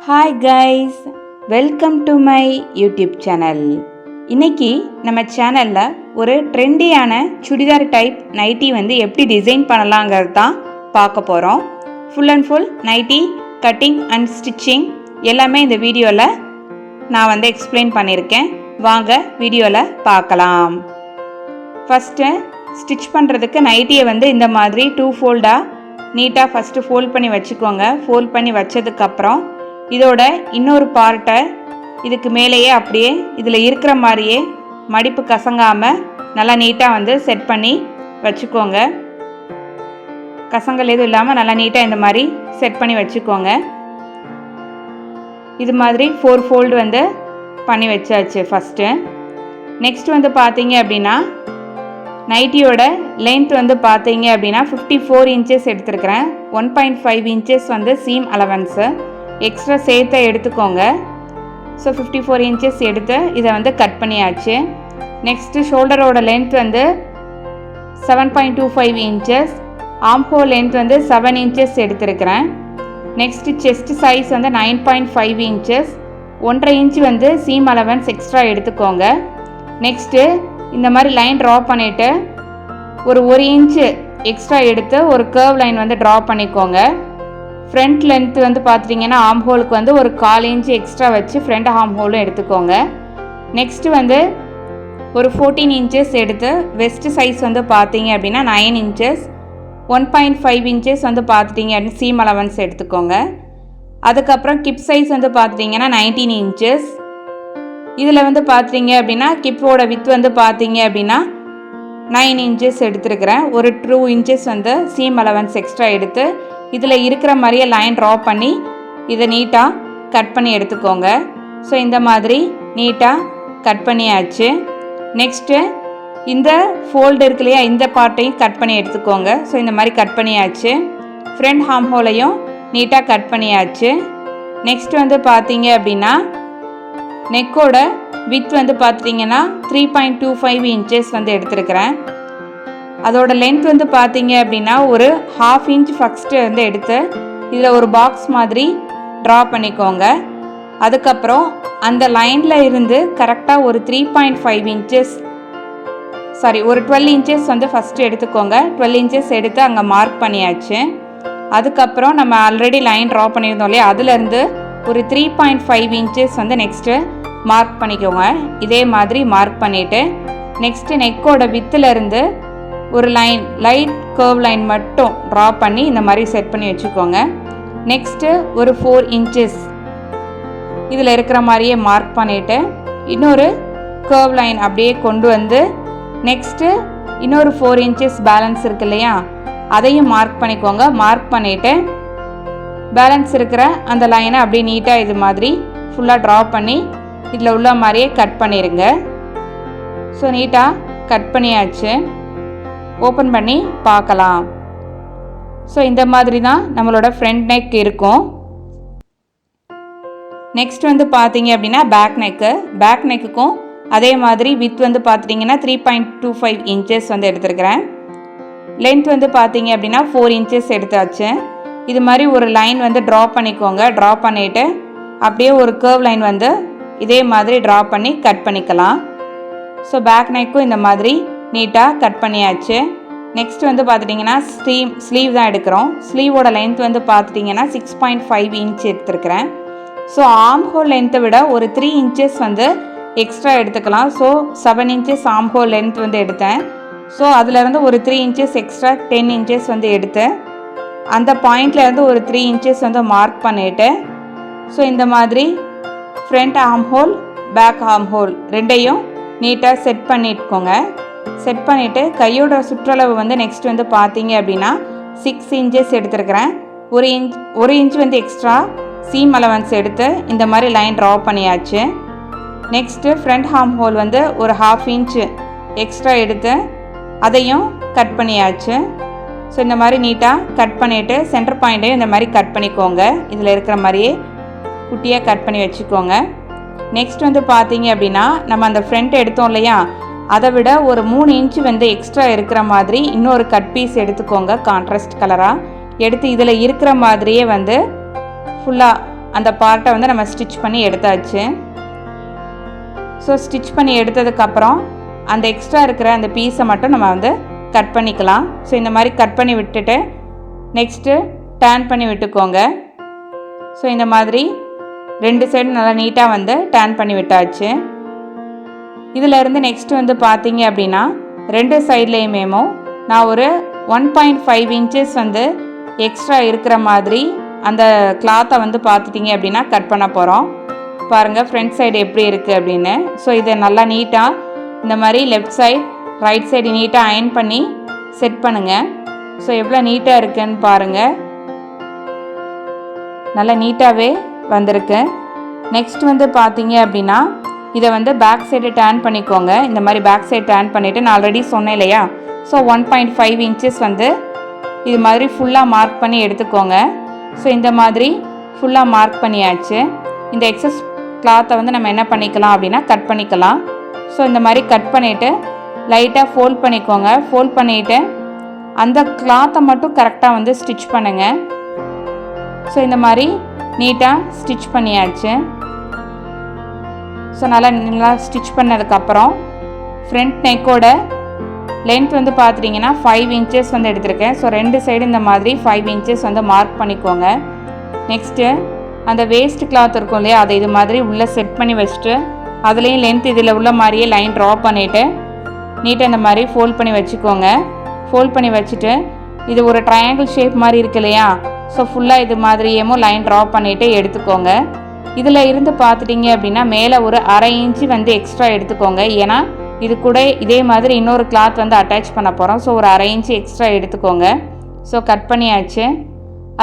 Hi guys, welcome to my YouTube channel. இன்றைக்கி நம்ம சேனலில் ஒரு ட்ரெண்டியான சுடிதார் டைப் நைட்டி எப்படி டிசைன் பண்ணலாங்கிறது தான் பார்க்க போகிறோம். Full and full nighty cutting and stitching எல்லாமே இந்த வீடியோவில் நான் எக்ஸ்பிளைன் பண்ணியிருக்கேன். வாங்க வீடியோவில் பார்க்கலாம். ஃபஸ்ட்டு ஸ்டிச் பண்ணுறதுக்கு நைட்டியை இந்த மாதிரி 2 ஃபோல்டாக நீட்டாக ஃபஸ்ட்டு ஃபோல்ட் பண்ணி வச்சுக்கோங்க. ஃபோல்ட் பண்ணி வச்சதுக்கப்புறம் இதோட இன்னொரு பார்ட்டை இதுக்கு மேலேயே அப்படியே இதில் இருக்கிற மாதிரியே மடிப்பு கசங்காமல் நல்லா நீட்டாக செட் பண்ணி வச்சுக்கோங்க. கசங்கள் எதுவும் இல்லாமல் நல்லா நீட்டாக இந்த மாதிரி செட் பண்ணி வச்சுக்கோங்க. இது மாதிரி 4 ஃபோல்டு பண்ணி வச்சாச்சு ஃபஸ்ட்டு. நெக்ஸ்ட் பார்த்தீங்க அப்படின்னா நைட்டியோட லென்த் பார்த்தீங்க அப்படின்னா 54 இன்ச்சஸ் எடுத்துருக்கிறேன். 1.5 இன்ச்சஸ் சீம் அலவன்ஸு எக்ஸ்ட்ரா சேர்த்து எடுத்துக்கோங்க. ஸோ 54 இன்ச்சஸ் எடுத்து இதை கட் பண்ணியாச்சு. நெக்ஸ்ட்டு ஷோல்டரோட length 7.25 inches, armhole length 7 inches எடுத்துருக்கிறேன். Next chest size 9.5 inches, 1.5 inch seam allowance extra எடுத்துக்கோங்க. நெக்ஸ்ட்டு இந்த மாதிரி லைன் ட்ரா பண்ணிவிட்டு ஒரு 1 இன்ச்சு எக்ஸ்ட்ரா எடுத்து ஒரு கர்வ் லைன் ட்ரா பண்ணிக்கோங்க. ஃப்ரண்ட் லென்த் பார்த்துட்டிங்கன்னா ஆம்ஹோலுக்கு ஒரு 1/4 இன்ச்சு எக்ஸ்ட்ரா வச்சு ஃப்ரண்ட் ஆம்ஹோலும் எடுத்துக்கோங்க. நெக்ஸ்ட்டு ஒரு 14 இன்ச்சஸ் எடுத்து வெஸ்ட் சைஸ் பார்த்தீங்க அப்படின்னா 9 இன்ச்சஸ், 1.5 இன்ச்சஸ் பார்த்துட்டிங்க அப்படின்னு சீம் அலவன்ஸ் எடுத்துக்கோங்க. அதுக்கப்புறம் கிப் சைஸ் பார்த்துட்டிங்கன்னா 19 இன்ச்சஸ். இதில் பார்த்தீங்க அப்படின்னா கிப்போட வித் பார்த்தீங்க அப்படின்னா 9 இன்ச்சஸ் எடுத்துருக்கிறேன். ஒரு 2 இன்ச்சஸ் சீம் அலவன்ஸ் எக்ஸ்ட்ரா எடுத்து இதில் இருக்கிற மாதிரியே லைன் ட்ரா பண்ணி இதை நீட்டாக கட் பண்ணி எடுத்துக்கோங்க. ஸோ இந்த மாதிரி நீட்டாக கட் பண்ணியாச்சு. நெக்ஸ்ட்டு இந்த ஃபோல்டு இருக்கு இல்லையா, இந்த பார்ட்டையும் கட் பண்ணி எடுத்துக்கோங்க. ஸோ இந்த மாதிரி கட் பண்ணியாச்சு. ஃப்ரண்ட் ஹார்ம் ஹோலையும் நீட்டாக கட் பண்ணியாச்சு. நெக்ஸ்ட் பார்த்தீங்க அப்படின்னா நெக்கோட வித் பார்த்துட்டிங்கன்னா 3.25 இன்ச்சஸ் எடுத்துருக்கிறேன். அதோட லென்த் பார்த்தீங்க அப்படின்னா ஒரு 1/2 இன்ச் ஃபஸ்ட்டு எடுத்து இதில் ஒரு பாக்ஸ் மாதிரி ட்ரா பண்ணிக்கோங்க. அதுக்கப்புறம் அந்த லைனில் இருந்து கரெக்டாக ஒரு 3.5 இன்ச்சஸ் ஒரு 12 இன்ச்சஸ் ஃபஸ்ட்டு எடுத்துக்கோங்க. 12 இன்ச்சஸ் எடுத்து அங்கே மார்க் பண்ணியாச்சு. அதுக்கப்புறம் நம்ம ஆல்ரெடி லைன் ட்ரா பண்ணியிருந்தோம் இல்லையா, அதுலேருந்து ஒரு 3.5 இன்ச்சஸ் நெக்ஸ்ட்டு மார்க் பண்ணிக்கோங்க. இதே மாதிரி மார்க் பண்ணிவிட்டு நெக்ஸ்ட்டு நெக்கோட வித்துலேருந்து ஒரு லைட் கர்வ் லைன் மட்டும் ட்ரா பண்ணி இந்த மாதிரி செட் பண்ணி வச்சுக்கோங்க. நெக்ஸ்ட்டு ஒரு 4 இன்ச்சஸ் இதில் இருக்கிற மாதிரியே மார்க் பண்ணிவிட்டு இன்னொரு கர்வ் லைன் அப்படியே கொண்டு நெக்ஸ்ட்டு இன்னொரு 4 இன்ச்சஸ் பேலன்ஸ் இருக்கு இல்லையா, அதையும் மார்க் பண்ணிக்கோங்க. மார்க் பண்ணிவிட்டு பேலன்ஸ் இருக்கிற அந்த லைனை அப்படியே நீட்டாக இது மாதிரி ஃபுல்லாக ட்ரா பண்ணி இதில் உள்ள மாதிரியே கட் பண்ணிடுங்க. ஸோ நீட்டாக கட் பண்ணியாச்சு. ஓப்பன் பண்ணி பார்க்கலாம். ஸோ இந்த மாதிரி தான் நம்மளோட ஃப்ரண்ட் நெக் இருக்கும். நெக்ஸ்ட் பார்த்தீங்க அப்படின்னா பேக் நெக்குக்கும் அதே மாதிரி வித் பார்த்துட்டிங்கன்னா 3.25 இன்ச்சஸ் எடுத்துருக்கிறேன். லென்த் பார்த்தீங்க அப்படின்னா 4 இன்ச்சஸ் எடுத்தாச்சு. இது மாதிரி ஒரு லைன் ட்ரா பண்ணிக்கோங்க. ட்ரா பண்ணிவிட்டு அப்படியே ஒரு கர்வ் லைன் இதே மாதிரி ட்ரா பண்ணி கட் பண்ணிக்கலாம். ஸோ பேக் நெக்கும் இந்த மாதிரி நீட்டாக கட் பண்ணியாச்சு. நெக்ஸ்ட் பார்த்துட்டிங்கன்னா ஸ்லீவ் தான் எடுக்கிறோம். ஸ்லீவோட லென்த் பார்த்துட்டிங்கன்னா 6.5 இன்ச் எடுத்துருக்கிறேன். ஸோ ஆர்ம் ஹோல் லென்த்தை விட ஒரு 3 இன்ச்சஸ் எக்ஸ்ட்ரா எடுத்துக்கலாம். So 7 inches arm whole length எடுத்தேன். ஸோ அதிலேருந்து ஒரு 3 இன்ச்சஸ் எக்ஸ்ட்ரா 10 இன்ச்சஸ் எடுத்து அந்த பாயிண்ட்லேருந்து ஒரு 3 இன்ச்சஸ் மார்க் பண்ணிவிட்டு ஸோ இந்த மாதிரி front armhole back armhole ரெண்டையும் நீட்டாக செட் பண்ணிட்டுக்கோங்க. செட் பண்ணிவிட்டு கையோட சுற்றளவு நெக்ஸ்ட் பார்த்தீங்க அப்படின்னா 6 இன்ச்சஸ் எடுத்துருக்கிறேன். ஒரு இன்ச் எக்ஸ்ட்ரா சீம் அலவன்ஸ் எடுத்து இந்த மாதிரி லைன் ட்ரா பண்ணியாச்சு. நெக்ஸ்ட்டு ஃப்ரண்ட் ஆர்ம் ஹோல் ஒரு 1/2 இன்ச்சு எக்ஸ்ட்ரா எடுத்து அதையும் கட் பண்ணியாச்சு. ஸோ இந்த மாதிரி நீட்டாக கட் பண்ணிவிட்டு சென்டர் பாயிண்ட்டையும் இந்த மாதிரி கட் பண்ணிக்கோங்க. இதில் இருக்கிற மாதிரியே குட்டியாக கட் பண்ணி வச்சுக்கோங்க. நெக்ஸ்ட் பார்த்தீங்க அப்படின்னா நம்ம அந்த ஃப்ரண்ட் எடுத்தோம் இல்லையா, அதை விட ஒரு 3 இன்ச்சு எக்ஸ்ட்ரா இருக்கிற மாதிரி இன்னொரு கட் பீஸ் எடுத்துக்கோங்க. கான்ட்ராஸ்ட் கலராக எடுத்து இதில் இருக்கிற மாதிரியே ஃபுல்லாக அந்த பார்ட்டை வந்து நம்ம ஸ்டிச் பண்ணி எடுத்தாச்சு. ஸோ ஸ்டிச் பண்ணி எடுத்ததுக்கப்புறம் அந்த எக்ஸ்ட்ரா இருக்கிற அந்த பீஸை மட்டும் நம்ம வந்து கட் பண்ணிக்கலாம். ஸோ இந்த மாதிரி கட் பண்ணி விட்டுட்டு நெக்ஸ்ட்டு டேர்ன் பண்ணி விட்டுக்கோங்க. ஸோ இந்த மாதிரி 2 சைடும் நல்லா நீட்டாக வந்து டேர்ன் பண்ணி விட்டாச்சு. இதிலேருந்து நெக்ஸ்ட்டு வந்து பார்த்தீங்க அப்படின்னா 2 சைட்லேயுமேமோ நான் ஒரு 1.5 இன்ச்சஸ் வந்து எக்ஸ்ட்ரா இருக்கிற மாதிரி அந்த கிளாத்தை வந்து பார்த்துட்டிங்க அப்படின்னா கட் பண்ண போகிறோம். பாருங்கள் ஃப்ரண்ட் சைடு எப்படி இருக்குது அப்படின்னு. ஸோ இதை நல்லா நீட்டாக இந்த மாதிரி லெஃப்ட் சைடு ரைட் சைடு நீட்டாக அயர்ன் பண்ணி செட் பண்ணுங்கள். ஸோ எவ்வளோ நீட்டாக இருக்குன்னு பாருங்கள். நல்லா நீட்டாகவே வந்திருக்கு. நெக்ஸ்ட் வந்து பார்த்தீங்க அப்படின்னா இதை வந்து பேக் சைடு டேர்ன் பண்ணிக்கோங்க. இந்த மாதிரி பேக் சைடு டேர்ன் பண்ணிவிட்டு நான் ஆல்ரெடி சொன்னேன் இல்லையா, ஸோ 1.5 இன்ச்சஸ் வந்து இது மாதிரி ஃபுல்லாக மார்க் பண்ணி எடுத்துக்கோங்க. ஸோ இந்த மாதிரி ஃபுல்லாக மார்க் பண்ணியாச்சு. இந்த எக்ஸஸ் கிளாத்தை வந்து நம்ம என்ன பண்ணிக்கலாம் அப்படின்னா கட் பண்ணிக்கலாம். ஸோ இந்த மாதிரி கட் பண்ணிவிட்டு லைட்டாக ஃபோல்ட் பண்ணிக்கோங்க. ஃபோல்ட் பண்ணிவிட்டு அந்த கிளாத்தை மட்டும் கரெக்டாக வந்து ஸ்டிச் பண்ணுங்கள். ஸோ இந்த மாதிரி நீட்டாக ஸ்டிச் பண்ணியாச்சு. ஸோ நல்லா ஸ்டிச் பண்ணதுக்கப்புறம் ஃப்ரண்ட் நெக்கோட லென்த் வந்து பார்த்துட்டிங்கன்னா 5 இன்ச்சஸ் வந்து எடுத்திருக்கேன். ஸோ 2 சைடு இந்த மாதிரி 5 இன்ச்சஸ் வந்து மார்க் பண்ணிக்கோங்க. நெக்ஸ்ட்டு அந்த வேஸ்ட் கிளாத் இருக்கும் இல்லையா, அதை இது மாதிரி உள்ளே செட் பண்ணி வச்சுட்டு அதுலேயும் லென்த் இதில் உள்ள மாதிரியே லைன் ட்ரா பண்ணிவிட்டு நீட்டாக இந்த மாதிரி ஃபோல்ட் பண்ணி வச்சுக்கோங்க. ஃபோல்ட் பண்ணி வச்சுட்டு இது ஒரு ட்ரையாங்கிள் ஷேப் மாதிரி இருக்கு இல்லையா, ஸோ ஃபுல்லாக இது மாதிரியேமோ லைன் ட்ரா பண்ணிவிட்டு எடுத்துக்கோங்க. இதில் இருந்து பார்த்துட்டிங்க அப்படின்னா மேலே ஒரு 1/2 இன்ச்சு வந்து எக்ஸ்ட்ரா எடுத்துக்கோங்க. ஏன்னா இது கூட இதே மாதிரி இன்னொரு கிளாத் வந்து அட்டாச் பண்ண போகிறோம். ஸோ ஒரு 1/2 இன்ச்சு எக்ஸ்ட்ரா எடுத்துக்கோங்க. ஸோ கட் பண்ணியாச்சு.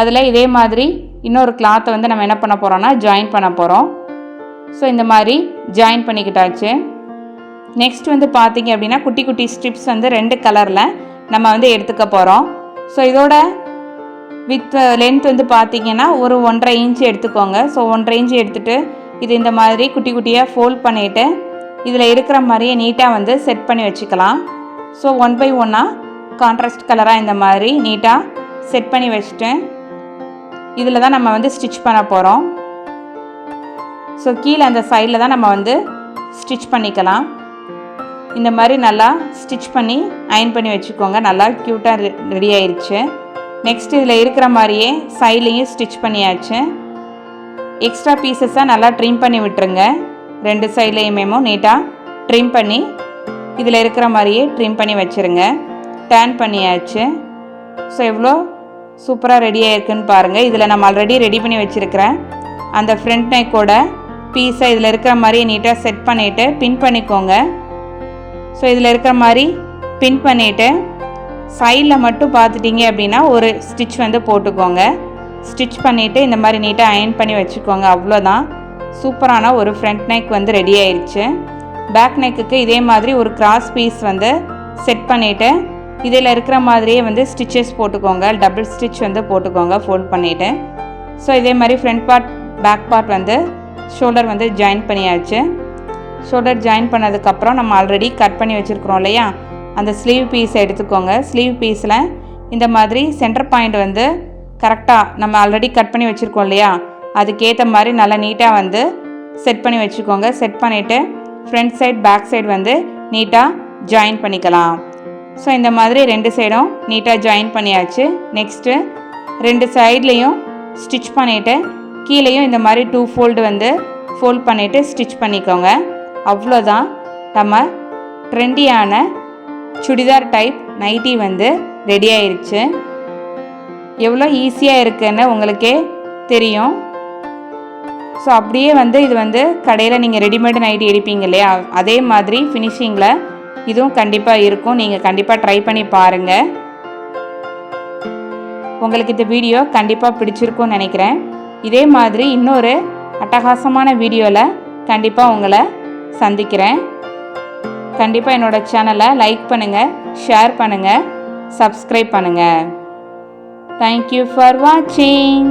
அதில் இதே மாதிரி இன்னொரு கிளாத்தை வந்து நம்ம என்ன பண்ண போகிறோம்னா ஜாயின் பண்ண போகிறோம். ஸோ இந்த மாதிரி ஜாயின் பண்ணிக்கிட்டாச்சு. நெக்ஸ்ட் வந்து பார்த்திங்க அப்படின்னா குட்டி குட்டி ஸ்ட்ரிப்ஸ் வந்து 2 கலரில் நம்ம வந்து எடுத்துக்க போகிறோம். ஸோ இதோட வித் லென்த் வந்து பார்த்திங்கன்னா ஒரு 1.5 இன்ச்சு எடுத்துக்கோங்க. ஸோ 1.5 இன்ச்சு எடுத்துகிட்டு இது இந்த மாதிரி குட்டி குட்டியாக ஃபோல்ட் பண்ணிவிட்டு இதில் இருக்கிற மாதிரியே நீட்டாக வந்து செட் பண்ணி வச்சுக்கலாம். ஸோ 1 by 1 கான்ட்ராஸ்ட் கலராக இந்த மாதிரி நீட்டாக செட் பண்ணி வச்சுட்டு இதில் தான் நம்ம வந்து ஸ்டிச் பண்ண போகிறோம். ஸோ கீழே அந்த சைடில் தான் நம்ம வந்து ஸ்டிச் பண்ணிக்கலாம். இந்த மாதிரி நல்லா ஸ்டிச் பண்ணி அயர்ன் பண்ணி வச்சுக்கோங்க. நல்லா க்யூட்டாக ரெடி ஆயிடுச்சு. நெக்ஸ்ட் இதில் இருக்கிற மாதிரியே சைட்லேயும் ஸ்டிச் பண்ணியாச்சு. எக்ஸ்ட்ரா பீசஸாக நல்லா ட்ரிம் பண்ணி விட்டுருங்க. 2 சைட்லேயுமேமோ நீட்டாக ட்ரிம் பண்ணி இதில் இருக்கிற மாதிரியே ட்ரிம் பண்ணி வச்சுருங்க. டர்ன் பண்ணியாச்சு. ஸோ எவ்வளோ சூப்பராக ரெடியாக இருக்குன்னு பாருங்கள். இதில் நம்ம ஆல்ரெடி ரெடி பண்ணி வச்சுருக்கிறேன் அந்த ஃப்ரண்ட் நெக்கோட பீஸை இதில் இருக்கிற மாதிரியே நீட்டாக செட் பண்ணிவிட்டு பின் பண்ணிக்கோங்க. ஸோ இதில் இருக்கிற மாதிரி பின் பண்ணிவிட்டு சைடில் மட்டும் பார்த்துட்டிங்க அப்படின்னா ஒரு ஸ்டிச் வந்து போட்டுக்கோங்க. ஸ்டிச் பண்ணிவிட்டு இந்த மாதிரி நீட்டாக அயர்ன் பண்ணி வச்சுக்கோங்க. அவ்வளோதான், சூப்பரான ஒரு ஃப்ரண்ட் நெக் வந்து ரெடி ஆயிடுச்சு. பேக் நெக்குக்கு இதே மாதிரி ஒரு கிராஸ் பீஸ் வந்து செட் பண்ணிவிட்டு இதில் இருக்கிற மாதிரியே வந்து ஸ்டிச்சஸ் போட்டுக்கோங்க. டபுள் ஸ்டிச் வந்து போட்டுக்கோங்க ஃபோல்ட் பண்ணிவிட்டு. ஸோ இதே மாதிரி ஃப்ரண்ட் பார்ட் பேக் பார்ட் வந்து ஷோல்டர் வந்து ஜாயின் பண்ணியாச்சு. ஷோல்டர் ஜாயின் பண்ணதுக்கப்புறம் நம்ம ஆல்ரெடி கட் பண்ணி வச்சுருக்குறோம் இல்லையா, அந்த ஸ்லீவ் பீஸை எடுத்துக்கோங்க. ஸ்லீவ் பீஸில் இந்த மாதிரி சென்டர் பாயிண்ட் வந்து கரெக்டாக நம்ம ஆல்ரெடி கட் பண்ணி வச்சுருக்கோம் இல்லையா, அதுக்கேற்ற மாதிரி நல்லா நீட்டாக வந்து செட் பண்ணி வச்சுக்கோங்க. செட் பண்ணிவிட்டு ஃப்ரண்ட் சைட் பேக் சைடு வந்து நீட்டாக ஜாயின் பண்ணிக்கலாம். ஸோ இந்த மாதிரி 2 சைடும் நீட்டாக ஜாயின் பண்ணியாச்சு. நெக்ஸ்ட்டு 2 சைட்லேயும் ஸ்டிச் பண்ணிவிட்டு கீழேயும் இந்த மாதிரி 2 ஃபோல்டு வந்து ஃபோல்ட் பண்ணிவிட்டு ஸ்டிச் பண்ணிக்கோங்க. அவ்வளோதான், நம்ம ட்ரெண்டியான சுடிதார் டைப் நைட்டி வந்து ரெடி ஆயிடுச்சு. எவ்வளோ ஈஸியாக இருக்குன்னு உங்களுக்கே தெரியும். ஸோ அப்படியே வந்து இது வந்து கடையில் நீங்கள் ரெடிமேடு நைட்டி எடுப்பீங்க இல்லையா, அதே மாதிரி ஃபினிஷிங்கில் இதுவும் கண்டிப்பாக இருக்கும். நீங்கள் கண்டிப்பாக ட்ரை பண்ணி பாருங்கள். உங்களுக்கு இந்த வீடியோ கண்டிப்பாக பிடிச்சிருக்கும்னு நினைக்கிறேன். இதே மாதிரி இன்னொரு அட்டகாசமான வீடியோவில் கண்டிப்பாக உங்களை சந்திக்கிறேன். கண்டிப்பாக என்னோடய சேனலை லைக் பண்ணுங்கள், ஷேர் பண்ணுங்கள், சப்ஸ்கிரைப் பண்ணுங்கள். தேங்க்யூ ஃபார் வாட்சிங்.